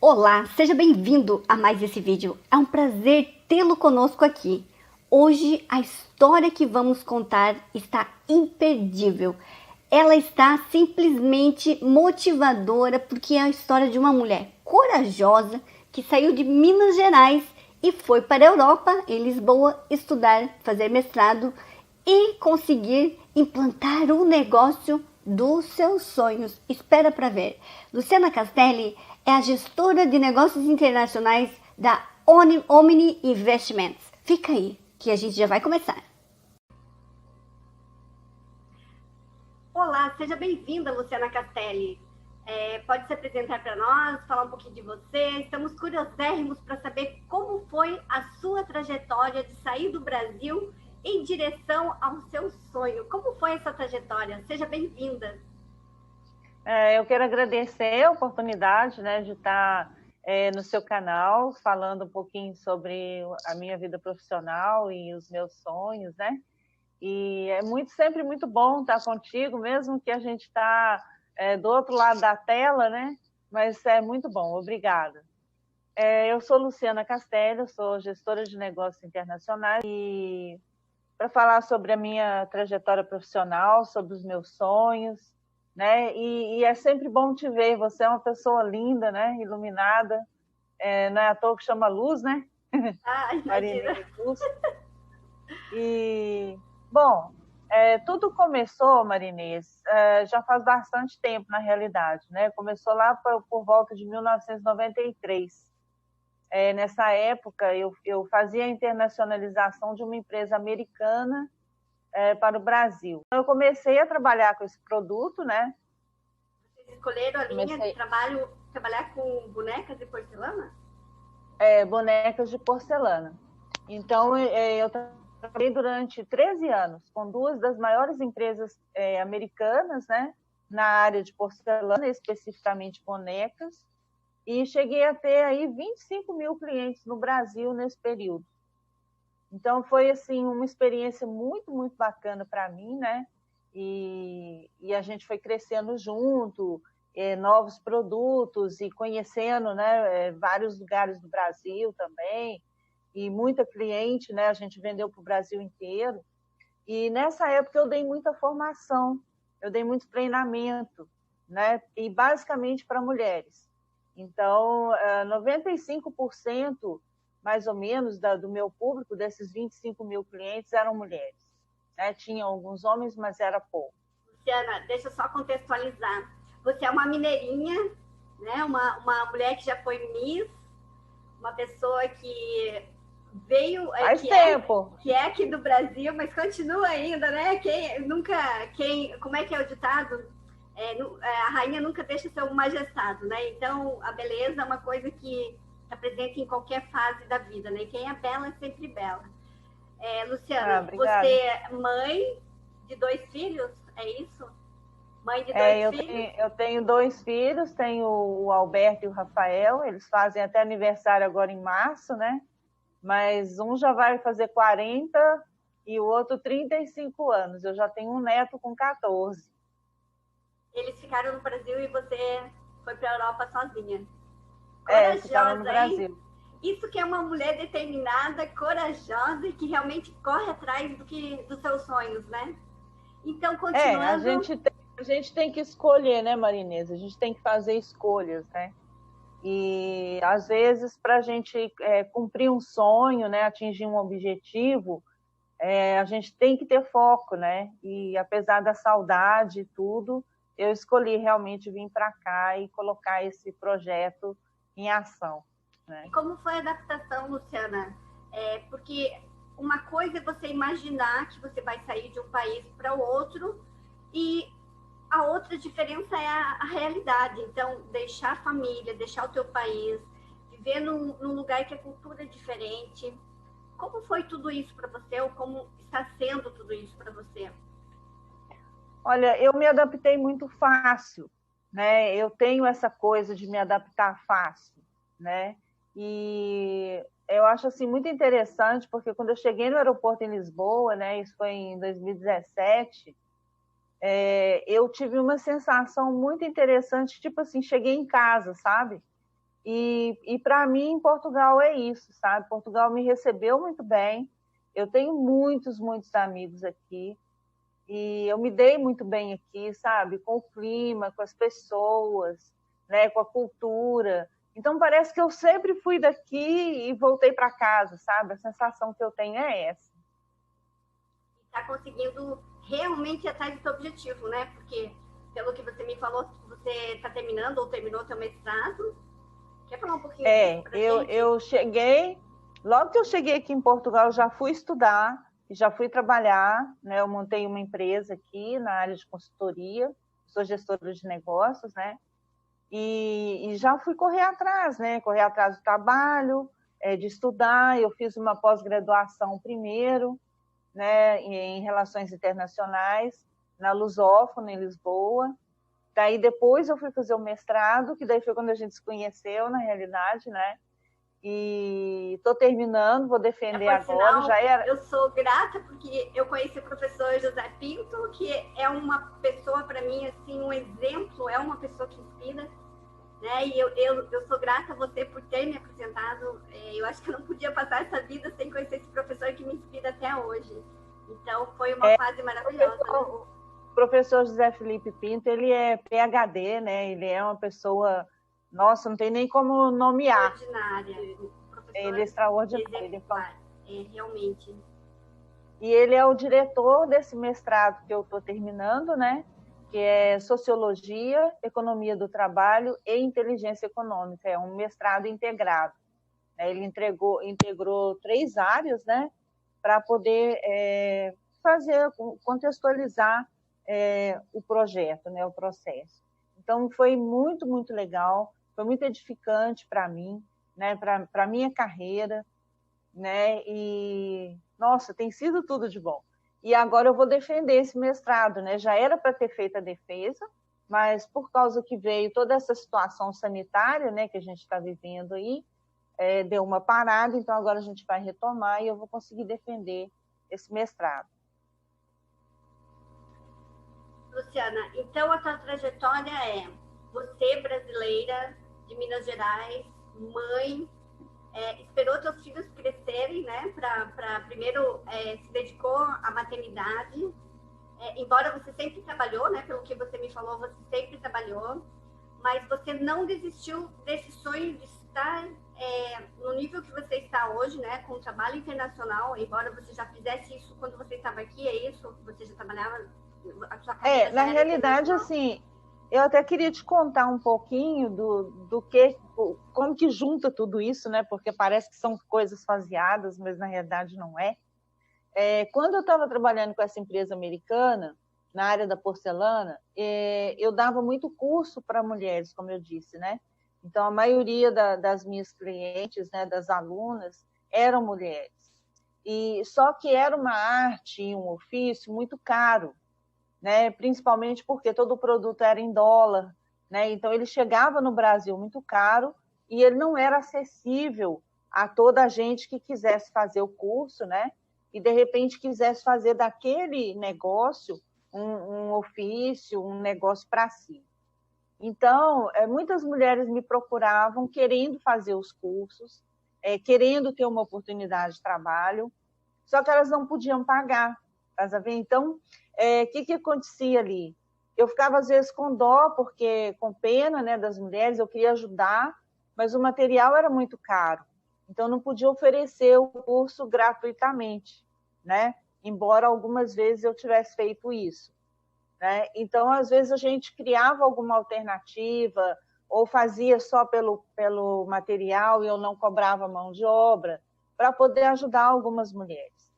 Olá, seja bem-vindo a mais esse vídeo. É um prazer tê-lo conosco aqui. Hoje a história que vamos contar está imperdível. Ela está simplesmente motivadora porque é a história de uma mulher corajosa que saiu de Minas Gerais e foi para a Europa, em Lisboa, estudar, fazer mestrado e conseguir implantar o negócio dos seus sonhos. Espera para ver. Luciana Castelli é a gestora de negócios internacionais da Omni Investments. Fica aí, que a gente já vai começar. Olá, seja bem-vinda, Luciana Castelli. Pode se apresentar para nós, falar um pouquinho de você. Estamos curiosérrimos para saber como foi a sua trajetória de sair do Brasil em direção ao seu sonho. Como foi essa trajetória? Seja bem-vinda. Eu quero agradecer a oportunidade, né, de estar no seu canal, falando um pouquinho sobre a minha vida profissional e os meus sonhos, né? E é sempre muito bom estar contigo, mesmo que a gente está do outro lado da tela, né? Mas é muito bom, obrigada. Eu sou Luciana Castelli, sou gestora de negócios internacionais e para falar sobre a minha trajetória profissional, sobre os meus sonhos, né? E é sempre bom te ver. Você é uma pessoa linda, né? Iluminada. Não é à toa que chama Luz, né? Imagina. Luz. E, bom, tudo começou, Marinês, já faz bastante tempo, na realidade, né? Começou lá por volta de 1993. Nessa época, eu fazia a internacionalização de uma empresa americana para o Brasil. Eu comecei a trabalhar com esse produto, né? Vocês escolheram a linha de trabalho, trabalhar com bonecas de porcelana? Bonecas de porcelana. Então, eu trabalhei durante 13 anos com duas das maiores empresas americanas, né? Na área de porcelana, especificamente bonecas, e cheguei a ter aí 25 mil clientes no Brasil nesse período. Então, foi assim, uma experiência muito, muito bacana para mim, né? E a gente foi crescendo junto, novos produtos e conhecendo, né, vários lugares do Brasil também, e muita cliente, né? A gente vendeu para o Brasil inteiro. E nessa época eu dei muita formação, eu dei muito treinamento, né? E basicamente para mulheres. Então, 95% mais ou menos do meu público, desses 25 mil clientes, eram mulheres. Né? Tinha alguns homens, mas era pouco. Luciana, deixa eu só contextualizar. Você é uma mineirinha, né? Uma mulher que já foi Miss, uma pessoa que veio... Faz tempo. Que é aqui do Brasil, mas continua ainda, né? Como é que é o ditado? A rainha nunca deixa ser um majestado, né? Então, a beleza é uma coisa que está presente em qualquer fase da vida, né? Quem é bela é sempre bela. Luciana, você é mãe de 2 filhos, é isso? Mãe de 2 filhos? Eu tenho 2 filhos, tenho o Alberto e o Rafael, eles fazem até aniversário agora em março, né? Mas um já vai fazer 40 e o outro 35 anos. Eu já tenho um neto com 14. Eles ficaram no Brasil e você foi para a Europa sozinha. Ficaram no Brasil. Hein? Isso que é uma mulher determinada, corajosa e que realmente corre atrás dos seus sonhos, né? Então, continuando... A gente tem que escolher, né, Marinês? A gente tem que fazer escolhas, né? E, às vezes, para a gente cumprir um sonho, né, atingir um objetivo, a gente tem que ter foco, né? E, apesar da saudade e tudo, eu escolhi realmente vir para cá e colocar esse projeto em ação. Né? E como foi a adaptação, Luciana? Porque uma coisa é você imaginar que você vai sair de um país para o outro e a outra diferença é a realidade. Então, deixar a família, deixar o teu país, viver num lugar que a cultura é diferente. Como foi tudo isso para você ou como está sendo tudo isso para você? Olha, eu me adaptei muito fácil, né? Eu tenho essa coisa de me adaptar fácil, né? E eu acho assim muito interessante porque quando eu cheguei no aeroporto em Lisboa, né? Isso foi em 2017. Eu tive uma sensação muito interessante, tipo assim, cheguei em casa, sabe? E para mim, Portugal é isso, sabe? Portugal me recebeu muito bem. Eu tenho muitos, muitos amigos aqui. E eu me dei muito bem aqui, sabe? Com o clima, com as pessoas, né? Com a cultura. Então, parece que eu sempre fui daqui e voltei para casa, sabe? A sensação que eu tenho é essa. Está conseguindo realmente atrás do seu objetivo, né? Porque, pelo que você me falou, você está terminando ou terminou seu mestrado. Quer falar um pouquinho disso pra gente? Eu cheguei, logo que eu cheguei aqui em Portugal, eu já fui estudar, já fui trabalhar, né? Eu montei uma empresa aqui na área de consultoria, sou gestora de negócios, né? E já fui correr atrás, né? Correr atrás do trabalho, de estudar. Eu fiz uma pós-graduação primeiro, né? Em relações internacionais, na Lusófona, em Lisboa. Daí depois eu fui fazer o mestrado, que daí foi quando a gente se conheceu, na realidade, né? E estou terminando, vou defender agora. Sinal, já era... Eu sou grata porque eu conheci o professor José Pinto, que é uma pessoa, para mim, assim, um exemplo, é uma pessoa que inspira, né? E eu sou grata a você por ter me apresentado. Eu acho que eu não podia passar essa vida sem conhecer esse professor que me inspira até hoje. Então, foi uma fase maravilhosa. O professor José Felipe Pinto, ele é PhD, né? Ele é uma pessoa... Nossa, não tem nem como nomear. Extraordinária. Ele é extraordinário. Realmente. E ele é o diretor desse mestrado que eu estou terminando, né? Que é Sociologia, Economia do Trabalho e Inteligência Econômica. É um mestrado integrado. Ele integrou 3 áreas, né? Para poder contextualizar o projeto, né? O processo. Então, foi muito, muito legal, foi muito edificante para mim, né? Para a minha carreira, né? E, nossa, tem sido tudo de bom. E agora eu vou defender esse mestrado, né? Já era para ter feito a defesa, mas por causa que veio toda essa situação sanitária, né, que a gente está vivendo aí, deu uma parada, então agora a gente vai retomar e eu vou conseguir defender esse mestrado. Luciana, então a tua trajetória é você, brasileira, de Minas Gerais, mãe, esperou teus filhos crescerem, né? Primeiro se dedicou à maternidade, embora você sempre trabalhou, né? Pelo que você me falou, você sempre trabalhou, mas você não desistiu desse sonho de estar no nível que você está hoje, né? Com o trabalho internacional, embora você já fizesse isso quando você estava aqui, é isso? Você já trabalhava? Na realidade, assim, eu até queria te contar um pouquinho como que junta tudo isso, né? Porque parece que são coisas faseadas, mas na realidade não é. Quando eu estava trabalhando com essa empresa americana, na área da porcelana, eu dava muito curso para mulheres, como eu disse, né? Então, a maioria das minhas clientes, né, das alunas, eram mulheres. Só que era uma arte e um ofício muito caro, né? Principalmente porque todo o produto era em dólar, né? Então ele chegava no Brasil muito caro e ele não era acessível a toda a gente que quisesse fazer o curso, né? E de repente quisesse fazer daquele negócio um ofício, um negócio para si. Então, muitas mulheres me procuravam querendo fazer os cursos, querendo ter uma oportunidade de trabalho, só que elas não podiam pagar, tá vendo? Então, que acontecia ali? Eu ficava, às vezes, com dó, porque com pena, né, das mulheres, eu queria ajudar, mas o material era muito caro. Então, não podia oferecer o curso gratuitamente, né? Embora algumas vezes eu tivesse feito isso, né? Então, às vezes, a gente criava alguma alternativa ou fazia só pelo material e eu não cobrava mão de obra para poder ajudar algumas mulheres.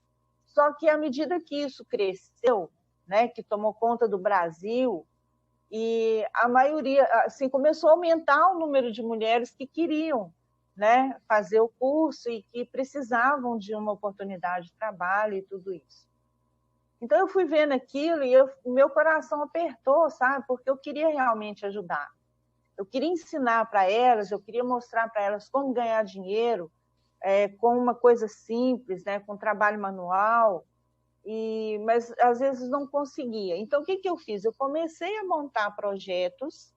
Só que, à medida que isso cresceu, né, que tomou conta do Brasil, e a maioria, assim, começou a aumentar o número de mulheres que queriam, né, fazer o curso e que precisavam de uma oportunidade de trabalho e tudo isso. Então, eu fui vendo aquilo e meu coração apertou, sabe? Porque eu queria realmente ajudar. Eu queria ensinar para elas, eu queria mostrar para elas como ganhar dinheiro com uma coisa simples, né? Com trabalho manual, mas às vezes não conseguia. Então, o que eu fiz? Eu comecei a montar projetos,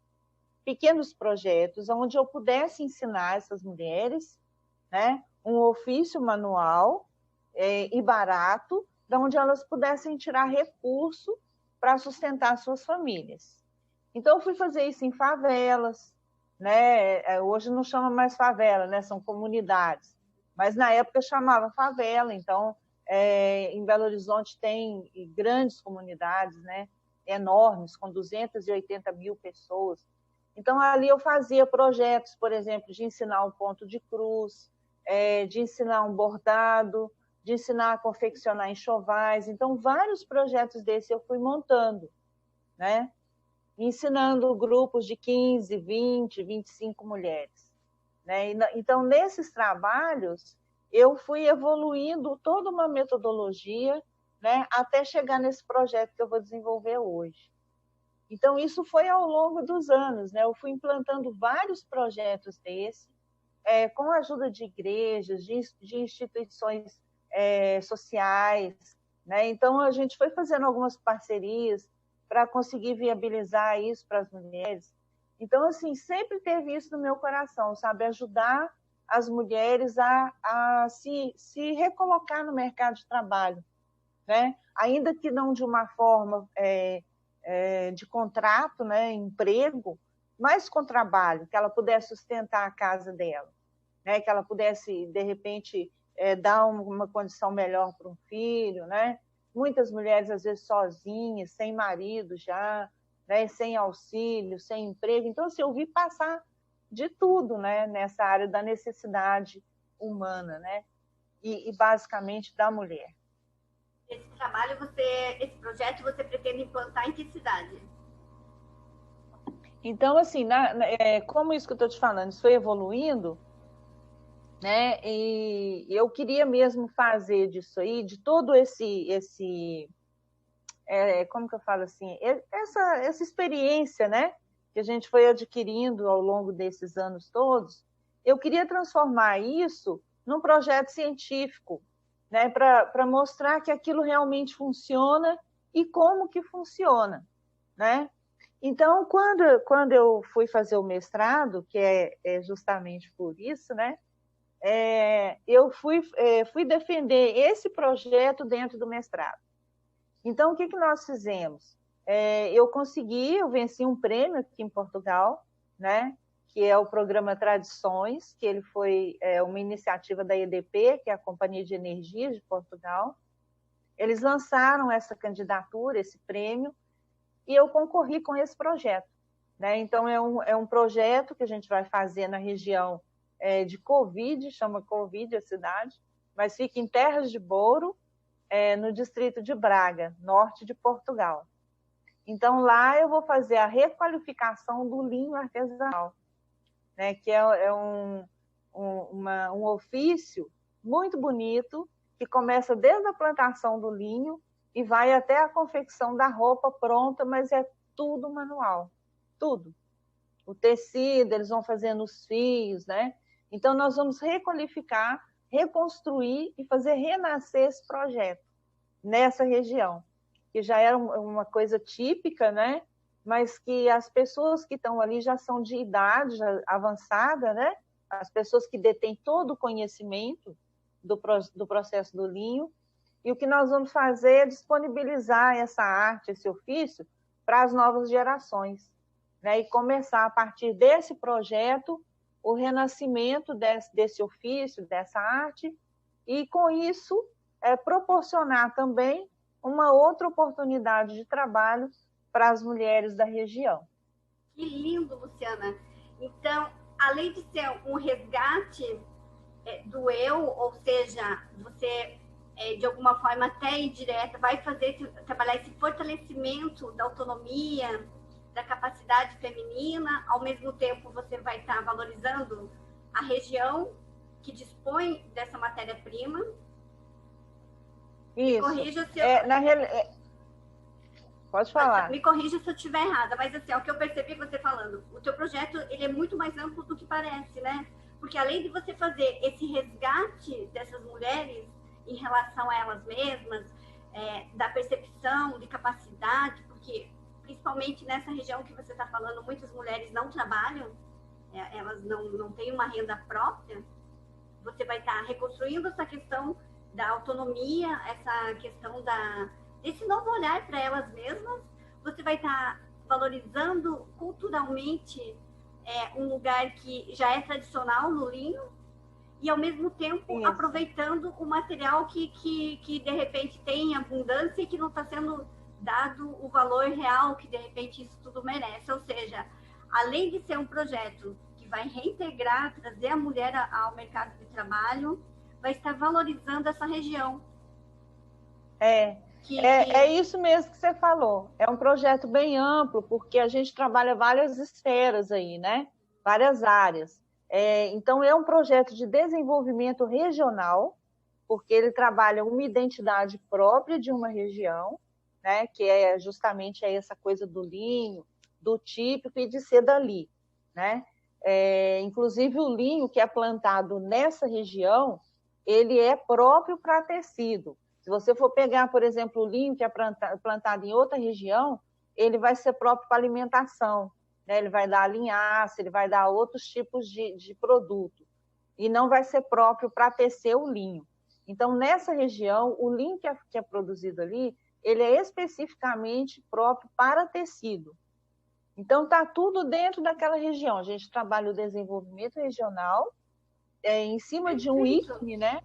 pequenos projetos onde eu pudesse ensinar essas mulheres, né, um ofício manual e barato, de onde elas pudessem tirar recurso para sustentar suas famílias. Então, eu fui fazer isso em favelas, né? Hoje não chama mais favela, né? São comunidades, mas na época chamava favela. Então, em Belo Horizonte tem grandes comunidades, né? Enormes, com 280 mil pessoas. Então, ali eu fazia projetos, por exemplo, de ensinar um ponto de cruz, de ensinar um bordado, de ensinar a confeccionar enxovais. Então, vários projetos desses eu fui montando, né? Ensinando grupos de 15, 20, 25 mulheres, né? Então, nesses trabalhos, eu fui evoluindo toda uma metodologia, né, até chegar nesse projeto que eu vou desenvolver hoje. Então, isso foi ao longo dos anos, né? Eu fui implantando vários projetos desses, com a ajuda de igrejas, de instituições sociais, né? Então, a gente foi fazendo algumas parcerias para conseguir viabilizar isso para as mulheres. Então, assim, sempre teve isso no meu coração, sabe? Ajudar as mulheres a se recolocar no mercado de trabalho, né? Ainda que não de uma forma de contrato, né? Emprego, mas com trabalho, que ela pudesse sustentar a casa dela, né? Que ela pudesse, de repente, dar uma condição melhor para um filho, né? Muitas mulheres, às vezes, sozinhas, sem marido já, né? Sem auxílio, sem emprego. Então, assim, eu vi passar de tudo, né? Nessa área da necessidade humana, né? E basicamente da mulher. Esse projeto você pretende implantar em que cidade? Então, assim, como isso que eu estou te falando, isso foi evoluindo, né? E eu queria mesmo fazer disso aí, de todo como que eu falo assim, essa experiência, né, que a gente foi adquirindo ao longo desses anos todos, eu queria transformar isso num projeto científico, né, para mostrar que aquilo realmente funciona e como que funciona, né? Então, quando eu fui fazer o mestrado, que é justamente por isso, né, eu fui defender esse projeto dentro do mestrado. Então, o que nós fizemos? Eu venci um prêmio aqui em Portugal, né, que é o programa Tradições, que ele foi uma iniciativa da EDP, que é a Companhia de Energia de Portugal. Eles lançaram essa candidatura, esse prêmio, e eu concorri com esse projeto, né? Então, é um projeto que a gente vai fazer na região de Covid, chama Covid a cidade, mas fica em Terras de Bouro, no distrito de Braga, norte de Portugal. Então, lá eu vou fazer a requalificação do linho artesanal, né, que é um ofício muito bonito, que começa desde a plantação do linho e vai até a confecção da roupa pronta, mas é tudo manual, tudo. O tecido, eles vão fazendo os fios, né? Então, nós vamos requalificar, reconstruir e fazer renascer esse projeto nessa região, que já era uma coisa típica, né? Mas que as pessoas que estão ali já são de idade já avançada, né? As pessoas que detêm todo o conhecimento do processo do linho. E o que nós vamos fazer é disponibilizar essa arte, esse ofício, para as novas gerações, né? E começar, a partir desse projeto, o renascimento desse ofício, dessa arte, e, com isso, proporcionar também uma outra oportunidade de trabalho para as mulheres da região. Que lindo, Luciana! Então, além de ser um resgate do eu, ou seja, você, de alguma forma até indireta, vai trabalhar esse fortalecimento da autonomia, da capacidade feminina, ao mesmo tempo você vai estar valorizando a região que dispõe dessa matéria-prima. Isso. Me corrija se eu... Pode falar. Me corrija se eu estiver errada, mas assim, o que eu percebi você falando, o teu projeto ele é muito mais amplo do que parece, né? Porque além de você fazer esse resgate dessas mulheres em relação a elas mesmas, da percepção de capacidade, porque principalmente nessa região que você está falando, muitas mulheres não trabalham, elas não têm uma renda própria. Você vai estar reconstruindo essa questão da autonomia, essa questão desse novo olhar para elas mesmas. Você vai estar valorizando culturalmente um lugar que já é tradicional no linho e, ao mesmo tempo, isso, aproveitando o material que de repente tem abundância e que não está sendo dado o valor real que, de repente, isso tudo merece. Ou seja, além de ser um projeto que vai reintegrar, trazer a mulher ao mercado de trabalho, vai estar valorizando essa região. É isso mesmo que você falou. É um projeto bem amplo, porque a gente trabalha várias esferas aí, né? Várias áreas. Então, é um projeto de desenvolvimento regional, porque ele trabalha uma identidade própria de uma região, né? Que é justamente essa coisa do linho, do típico e de ser dali, né? Inclusive, o linho que é plantado nessa região, ele é próprio para tecido. Se você for pegar, por exemplo, o linho que é plantado em outra região, ele vai ser próprio para alimentação, né? Ele vai dar linhaça, ele vai dar outros tipos de produto, e não vai ser próprio para tecer o linho. Então, nessa região, o linho que é produzido ali, ele é especificamente próprio para tecido. Então, está tudo dentro daquela região. A gente trabalha o desenvolvimento regional em cima de um ícone, né,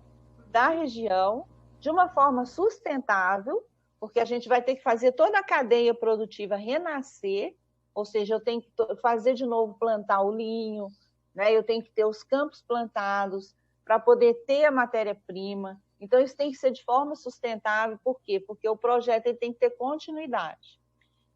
da região, de uma forma sustentável, porque a gente vai ter que fazer toda a cadeia produtiva renascer, ou seja, eu tenho que fazer de novo, plantar o linho, né? Eu tenho que ter os campos plantados para poder ter a matéria-prima. Então, isso tem que ser de forma sustentável. Por quê? Porque o projeto ele tem que ter continuidade.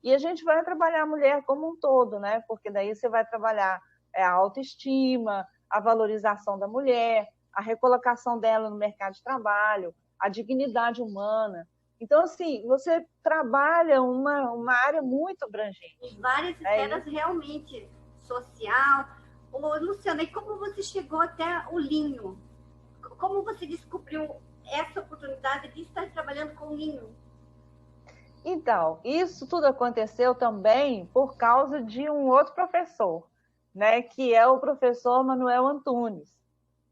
E a gente vai trabalhar a mulher como um todo, né? Porque daí você vai trabalhar a autoestima, a valorização da mulher, a recolocação dela no mercado de trabalho, a dignidade humana. Então, assim, você trabalha uma área muito abrangente. Em várias esferas realmente, social. Ô, Luciana, e como você chegou até o linho? Como você descobriu essa oportunidade de estar trabalhando com linho? Então, isso tudo aconteceu também por causa de um outro professor, né, que é o professor Manuel Antunes,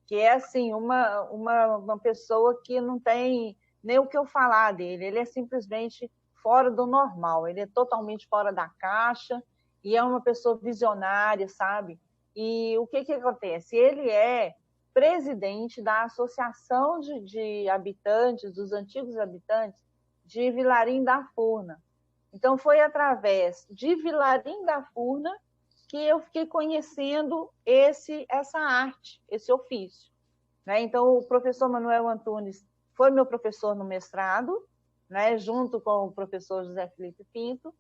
que é assim uma pessoa que não tem nem o que eu falar dele, ele é simplesmente fora do normal, ele é totalmente fora da caixa e é uma pessoa visionária, sabe? E o que acontece? Ele é presidente da Associação de Habitantes, dos Antigos Habitantes, de Vilarim da Furna. Então, foi através de Vilarim da Furna que eu fiquei conhecendo essa arte, esse ofício, né? Então, o professor Manuel Antunes foi meu professor no mestrado, né? Junto com o professor José Felipe Pinto,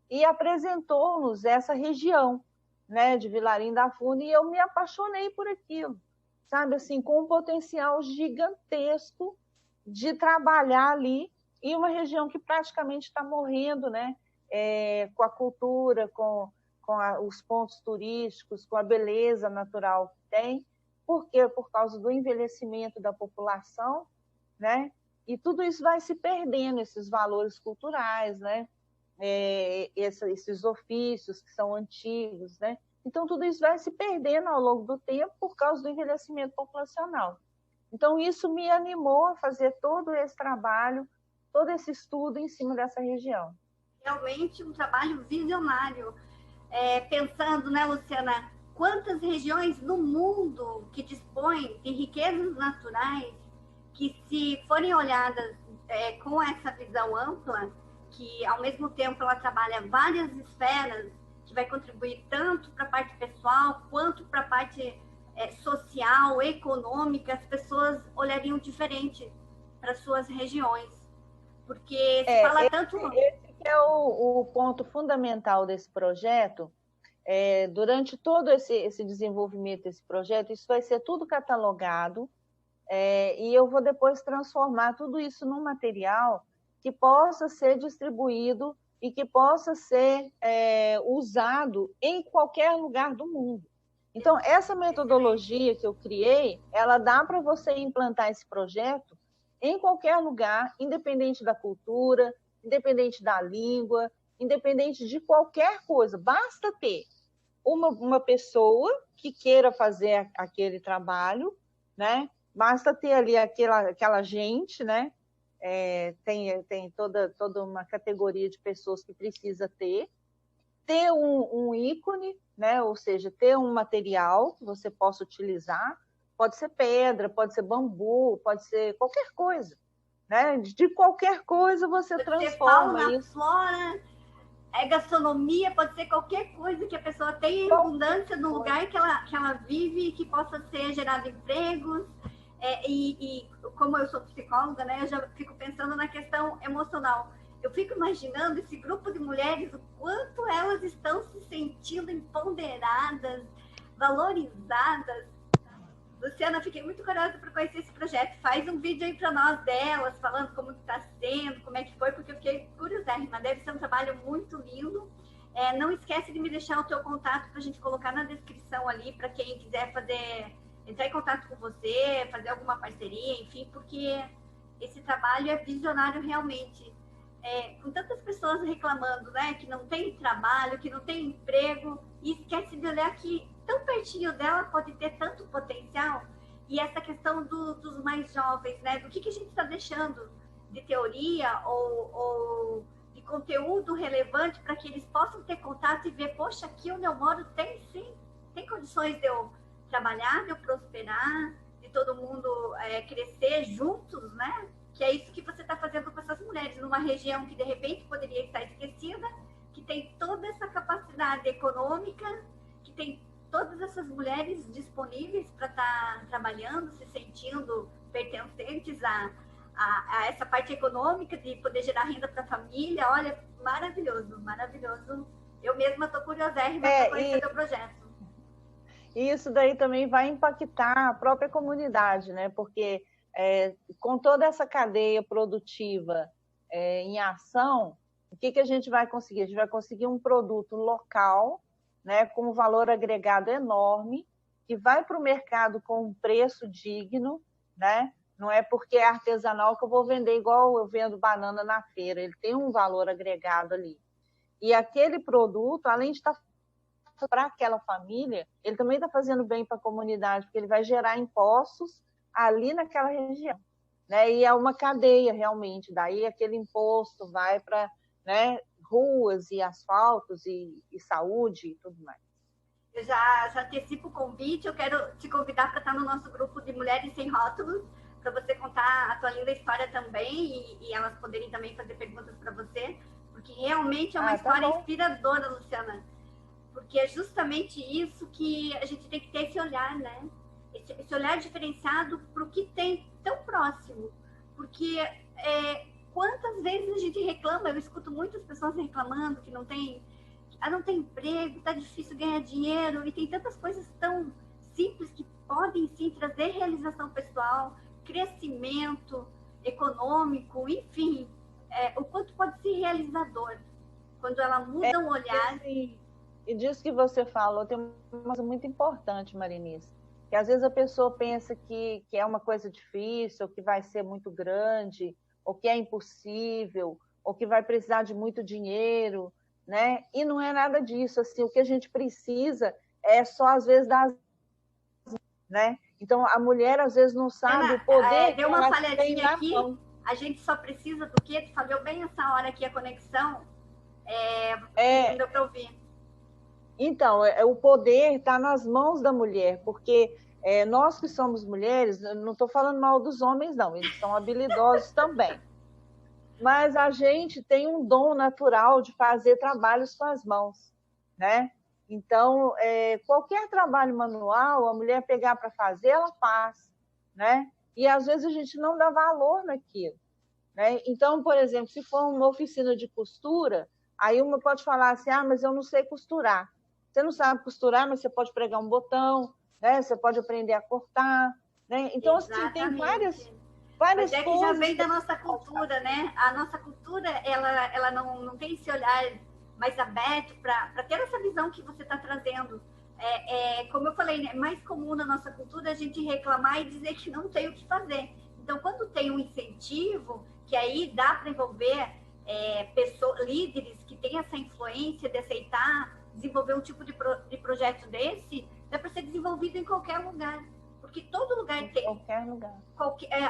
e apresentou-nos essa região, né? De Vilarim da Furna, e eu me apaixonei por aquilo, sabe? Assim, com um potencial gigantesco de trabalhar ali, e uma região que praticamente está morrendo, né? Com a cultura, com os pontos turísticos, com a beleza natural que tem. Por quê? Por causa do envelhecimento da população, né? E tudo isso vai se perdendo, esses valores culturais, né? Esses ofícios que são antigos, né? Então, tudo isso vai se perdendo ao longo do tempo por causa do envelhecimento populacional. Então, isso me animou a fazer todo esse trabalho, todo esse estudo em cima dessa região. Realmente um trabalho visionário. Pensando, né, Luciana, quantas regiões no mundo que dispõem de riquezas naturais que, se forem olhadas com essa visão ampla, que ao mesmo tempo ela trabalha várias esferas, que vai contribuir tanto para a parte pessoal quanto para a parte social, econômica, as pessoas olhariam diferente para suas regiões. Porque se fala tanto... Esse é o ponto fundamental desse projeto. Durante todo esse desenvolvimento desse projeto, isso vai ser tudo catalogado, e eu vou depois transformar tudo isso num material que possa ser distribuído e que possa ser usado em qualquer lugar do mundo. Então, essa metodologia que eu criei, ela dá para você implantar esse projeto em qualquer lugar, independente da cultura, independente da língua, independente de qualquer coisa, basta ter uma pessoa que queira fazer aquele trabalho, né? Basta ter ali aquela gente, né? Tem toda uma categoria de pessoas que precisa ter um ícone, né? Ou seja, ter um material que você possa utilizar, pode ser pedra, pode ser bambu, pode ser qualquer coisa, né? De qualquer coisa você pode transforma ser fauna, isso. flora, gastronomia, pode ser qualquer coisa que a pessoa tenha em abundância no lugar que ela vive, que possa ser gerado empregos. E como eu sou psicóloga, né, eu já fico pensando na questão emocional. Eu fico imaginando esse grupo de mulheres, o quanto elas estão se sentindo empoderadas, valorizadas. Luciana, fiquei muito curiosa para conhecer esse projeto. Faz um vídeo aí para nós delas, falando como está sendo, como é que foi, porque eu fiquei curiosérrima. Deve ser um trabalho muito lindo. Não esquece de me deixar o teu contato para a gente colocar na descrição ali, para quem quiser entrar em contato com você, fazer alguma parceria, enfim, porque esse trabalho é visionário realmente. Com tantas pessoas reclamando, né, que não tem trabalho, que não tem emprego, e esquece de olhar que tão pertinho dela pode ter tanto potencial. E essa questão dos mais jovens, né, do que a gente está deixando de teoria ou de conteúdo relevante para que eles possam ter contato e ver, poxa, aqui onde eu moro tem sim, tem condições de eu trabalhar, de eu prosperar, de todo mundo crescer juntos, né? Que é isso que você está fazendo com essas mulheres, numa região que de repente poderia estar esquecida, que tem toda essa capacidade econômica, que tem todas essas mulheres disponíveis para estar trabalhando, se sentindo pertencentes a essa parte econômica, de poder gerar renda para a família. Olha, maravilhoso, maravilhoso. Eu mesma estou curiosérrima para conhecer teu projeto. E isso daí também vai impactar a própria comunidade, né? Porque com toda essa cadeia produtiva em ação, o que a gente vai conseguir? A gente vai conseguir um produto local, né, com um valor agregado enorme, que vai para o mercado com um preço digno, né? Não é porque é artesanal que eu vou vender igual eu vendo banana na feira, ele tem um valor agregado ali. E aquele produto, além de estar para aquela família, ele também está fazendo bem para a comunidade, porque ele vai gerar impostos ali naquela região, né? E é uma cadeia realmente, daí aquele imposto vai para, né, ruas e asfaltos e saúde e tudo mais. Eu já antecipo o convite, eu quero te convidar para estar no nosso grupo de Mulheres Sem Rótulos, para você contar a tua linda história também e elas poderem também fazer perguntas para você, porque realmente é uma história inspiradora, Luciana. Porque é justamente isso que a gente tem que ter, esse olhar, né? Esse olhar diferenciado para o que tem tão próximo. Porque quantas vezes a gente reclama, eu escuto muitas pessoas reclamando que não tem emprego, tá difícil ganhar dinheiro, e tem tantas coisas tão simples que podem sim trazer realização pessoal, crescimento econômico, enfim, o quanto pode ser realizador quando ela muda o olhar. E disso que você falou, tem uma coisa muito importante, Marinice, que às vezes a pessoa pensa que é uma coisa difícil, ou que vai ser muito grande, ou que é impossível, ou que vai precisar de muito dinheiro, né? E não é nada disso. Assim, o que a gente precisa é só, às vezes, dar, né? Então, a mulher, às vezes, não sabe Ana, o poder deu uma que ela falhadinha tem na aqui. mão. A gente só precisa do quê? Tu falou bem essa hora aqui a conexão. Não deu para ouvir. Então, o poder está nas mãos da mulher, porque nós que somos mulheres, não estou falando mal dos homens, não, eles são habilidosos também. Mas a gente tem um dom natural de fazer trabalhos com as mãos, né? Então, qualquer trabalho manual, a mulher pegar para fazer, ela faz, né? E às vezes a gente não dá valor naquilo, né? Então, por exemplo, se for uma oficina de costura, aí uma pode falar assim, mas eu não sei costurar. Você não sabe costurar, mas você pode pregar um botão, né? Você pode aprender a cortar, né? Então, assim, tem várias Mas é que coisas já vem da nossa cultura, né? A nossa cultura, ela não tem esse olhar mais aberto para ter essa visão que você está trazendo. Como eu falei, é mais comum na nossa cultura a gente reclamar e dizer que não tem o que fazer. Então, quando tem um incentivo, que aí dá para envolver líderes que têm essa influência de aceitar, desenvolver um tipo de projeto desse, dá para ser desenvolvido em qualquer lugar. Porque todo lugar tem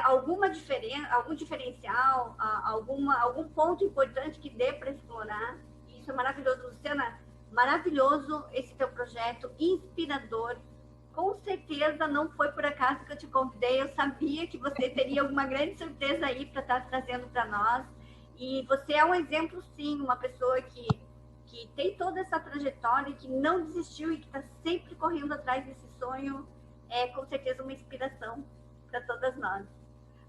alguma diferença, algum diferencial, algum ponto importante que dê para explorar. E isso é maravilhoso. Luciana, maravilhoso esse teu projeto, inspirador. Com certeza não foi por acaso que eu te convidei. Eu sabia que você teria alguma grande surpresa aí para estar trazendo para nós. E você é um exemplo, sim, uma pessoa que tem toda essa trajetória, que não desistiu e que está sempre correndo atrás desse sonho. É com certeza uma inspiração para todas nós.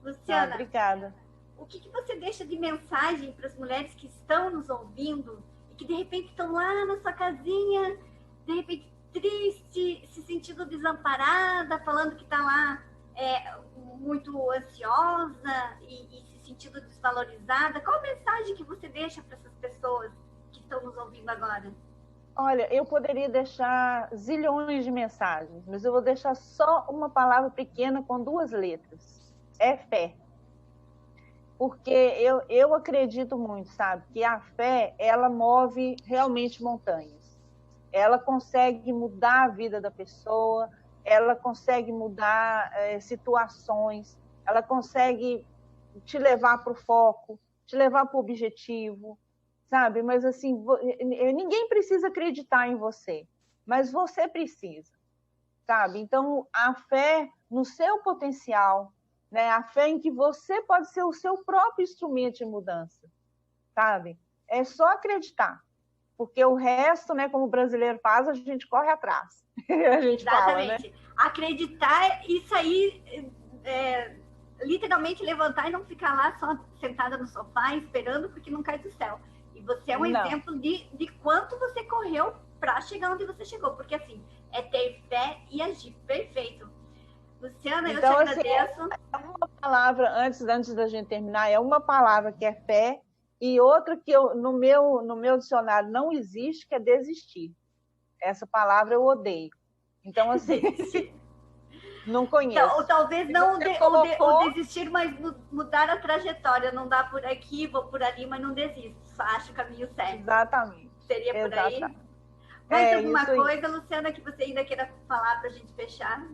Luciana, obrigada. O que você deixa de mensagem para as mulheres que estão nos ouvindo e que de repente estão lá na sua casinha, de repente triste, se sentindo desamparada, falando que está lá muito ansiosa e se sentindo desvalorizada? Qual a mensagem que você deixa para essas pessoas que estão nos ouvindo agora? Olha, eu poderia deixar zilhões de mensagens, mas eu vou deixar só uma palavra pequena com 2 letras. É fé. Porque eu acredito muito, sabe, que a fé, ela move realmente montanhas. Ela consegue mudar a vida da pessoa, ela consegue mudar situações, ela consegue te levar para o foco, te levar para o objetivo, sabe? Mas assim, ninguém precisa acreditar em você, mas você precisa, sabe? Então, a fé no seu potencial, né? A fé em que você pode ser o seu próprio instrumento de mudança, sabe? É só acreditar, porque o resto, né, como o brasileiro faz, a gente corre atrás. A gente Exatamente. Fala, né? Acreditar e sair, literalmente levantar e não ficar lá só sentada no sofá esperando porque não cai do céu. E você é um exemplo de quanto você correu para chegar onde você chegou. Porque, assim, é ter fé e agir. Perfeito. Luciana, então, eu te agradeço. Assim, uma palavra, antes da gente terminar, é uma palavra que é fé e outra que no meu dicionário não existe, que é desistir. Essa palavra eu odeio. Então, assim, não conheço. Então, ou talvez não ou desistir, mas mudar a trajetória. Não dá por aqui, vou por ali, mas não desisto. Só acho o caminho certo. Exatamente. Seria por aí? Mais alguma coisa, Luciana, que você ainda queira falar para a gente fechar?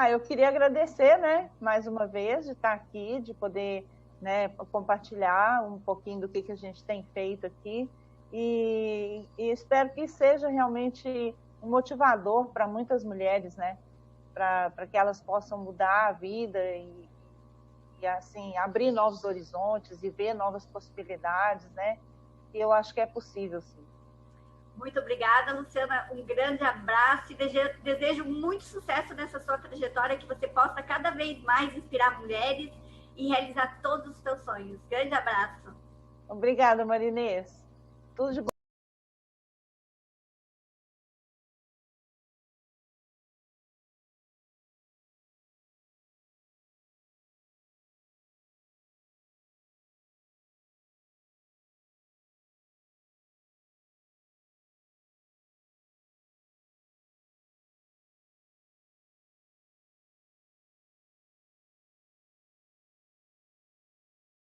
Eu queria agradecer, né, mais uma vez, de estar aqui, de poder, né, compartilhar um pouquinho do que a gente tem feito aqui. E espero que seja realmente um motivador para muitas mulheres, né, para que elas possam mudar a vida e assim, abrir novos horizontes e ver novas possibilidades, né? E eu acho que é possível, sim. Muito obrigada, Luciana. Um grande abraço e desejo muito sucesso nessa sua trajetória, que você possa cada vez mais inspirar mulheres e realizar todos os seus sonhos. Grande abraço. Obrigada, Marinês. Tudo de bom.